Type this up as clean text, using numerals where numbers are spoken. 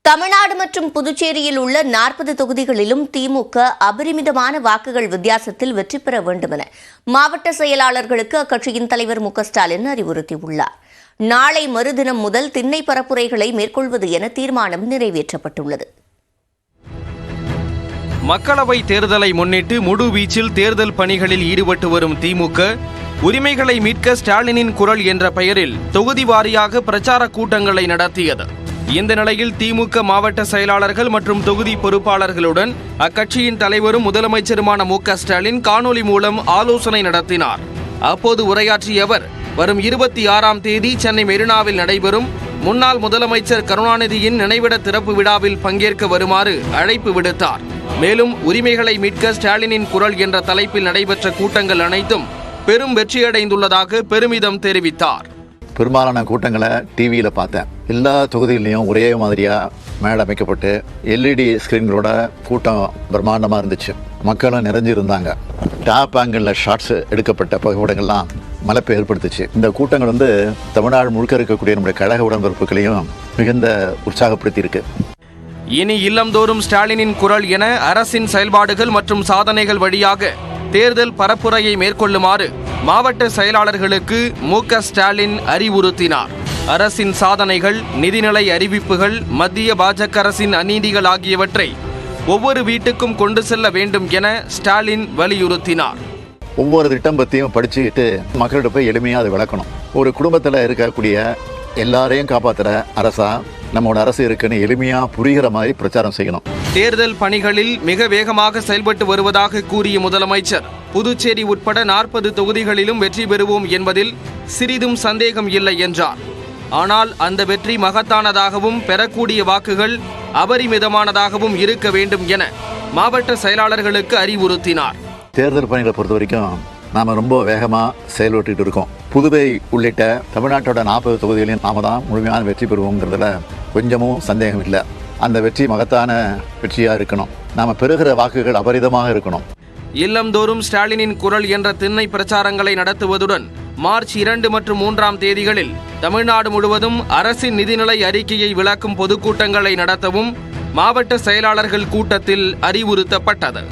தமிழ்நாடு மற்றும் புதுச்சேரியில் உள்ள 40 தொகுதிகளிலும் திமுக அபரிமிதமான வாக்குகள் வித்தியாசத்தில் வெற்றி பெற வேண்டும் என மாவட்ட செயலாளர்களுக்கு அக்கட்சியின் தலைவர் மு.க.ஸ்டாலின் அறிவுறுத்தியுள்ளார். நாளை மறுதினம் முதல் திண்ணை பரப்புரைகளை மேற்கொள்வது என தீர்மானம் நிறைவேற்றப்பட்டுள்ளது. மக்களவை தேர்தலை முன்னிட்டு முழுவீச்சில் தேர்தல் பணிகளில் ஈடுபட்டு வரும் திமுக உரிமைகளை மீட்க ஸ்டாலினின் குரல் என்ற பெயரில் தொகுதி வாரியாக பிரச்சார கூட்டங்களை நடத்தியது. இந்த நிலையில் திமுக மாவட்ட செயலாளர்கள் மற்றும் தொகுதி பொறுப்பாளர்களுடன் அக்கட்சியின் தலைவரும் முதலமைச்சருமான மு.க.ஸ்டாலின் காணொலி மூலம் ஆலோசனை நடத்தினார். அப்போது உரையாற்றிய அவர், வரும் 26ஆம் தேதி சென்னை மெரினாவில் நடைபெறும் முன்னாள் முதலமைச்சர் கருணாநிதியின் நினைவிட திறப்பு விழாவில் பங்கேற்க வருமாறு அழைப்பு விடுத்தார். மேலும் உரிமைகளை மீட்க ஸ்டாலினின் குரல் என்ற தலைப்பில் நடைபெற்ற கூட்டங்கள் அனைத்தும் பெரும் வெற்றியடைந்துள்ளதாக பெருமிதம் தெரிவித்தார். பெரும்பாலான கூட்டங்களை டிவியில் பார்த்தேன். எல்லா தொகுதியிலையும் ஒரே மாதிரியாக மேடை அமைக்கப்பட்டு எல்இடி ஸ்க்ரீன்களோட கூட்டம் பிரம்மாண்டமாக இருந்துச்சு. மக்களும் நிறைஞ்சிருந்தாங்க. டாப் ஆங்கிளில் ஷார்ட்ஸ் எடுக்கப்பட்ட புகைப்படங்கள்லாம் மலைப்பை ஏற்படுத்துச்சு. இந்த கூட்டங்கள் தமிழ்நாடு முழுக்க இருக்கக்கூடிய நம்முடைய கழக உடன்பிறப்புகளையும் மிகுந்த உற்சாகப்படுத்தி இருக்கு. இனி இல்லந்தோறும் ஸ்டாலினின் குரல் என அரசின் செயல்பாடுகள் மற்றும் சாதனைகள் வழியாக தேர்தல் பரப்புரையை மேற்கொள்ளுமாறு மாவட்ட செயலாளர்களுக்கு மு.க.ஸ்டாலின் அறிவுறுத்தினார். அரசின் சாதனைகள், நிதிநிலை அறிவிப்புகள், மத்திய பாஜக அரசின் அநீதிகள் ஆகியவற்றை ஒவ்வொரு வீட்டுக்கும் கொண்டு செல்ல வேண்டும் என ஸ்டாலின் வலியுறுத்தினார். ஒவ்வொரு திட்டம் பற்றியும் படிச்சுக்கிட்டு மக்கள்கிட்ட போய் எளிமையாக அதை விளக்கணும். ஒரு குடும்பத்தில் இருக்கக்கூடிய எல்லாரையும் காப்பாற்றுற அரசா நம்மளோட அரசு இருக்குன்னு எளிமையாக புரிகிற மாதிரி பிரச்சாரம் செய்யணும். தேர்தல் பணிகளில் மிக வேகமாக செயல்பட்டு வருவதாக கூறிய முதலமைச்சர், புதுச்சேரி உட்பட 40 தொகுதிகளிலும் வெற்றி பெறுவோம் என்பதில் சிறிதும் சந்தேகம் இல்லை என்றார். ஆனால் அந்த வெற்றி மகத்தானதாகவும் பெறக்கூடிய வாக்குகள் அபரிமிதமானதாகவும் இருக்க வேண்டும் என மாவட்ட செயலாளர்களுக்கு அறிவுறுத்தினார். தேர்தல் பணிகளை பொறுத்த வரைக்கும் நாம் ரொம்ப வேகமாக செயல்பட்டு இருக்கோம். புதுவை உள்ளிட்ட தமிழ்நாட்டோட 40 தொகுதிகளையும் நாம தான் முழுமையான வெற்றி பெறுவோங்கிறதுல கொஞ்சமும் சந்தேகம் இல்லை. அந்த வெற்றி மகத்தான வெற்றியாக இருக்கணும். நாம் பெறுகிற வாக்குகள் அபரிதமாக இருக்கணும். இல்லந்தோறும் ஸ்டாலினின் குரல் என்ற திண்ணை பிரச்சாரங்களை நடத்துவதுடன் மார்ச் 2 மற்றும் 3ஆம் தேதிகளில் தமிழ்நாடு முழுவதும் அரசின் நிதிநிலை அறிக்கையை விளக்கும் பொதுக்கூட்டங்களை நடத்தவும் மாவட்ட செயலாளர்கள் கூட்டத்தில் அறிவுறுத்தப்பட்டது.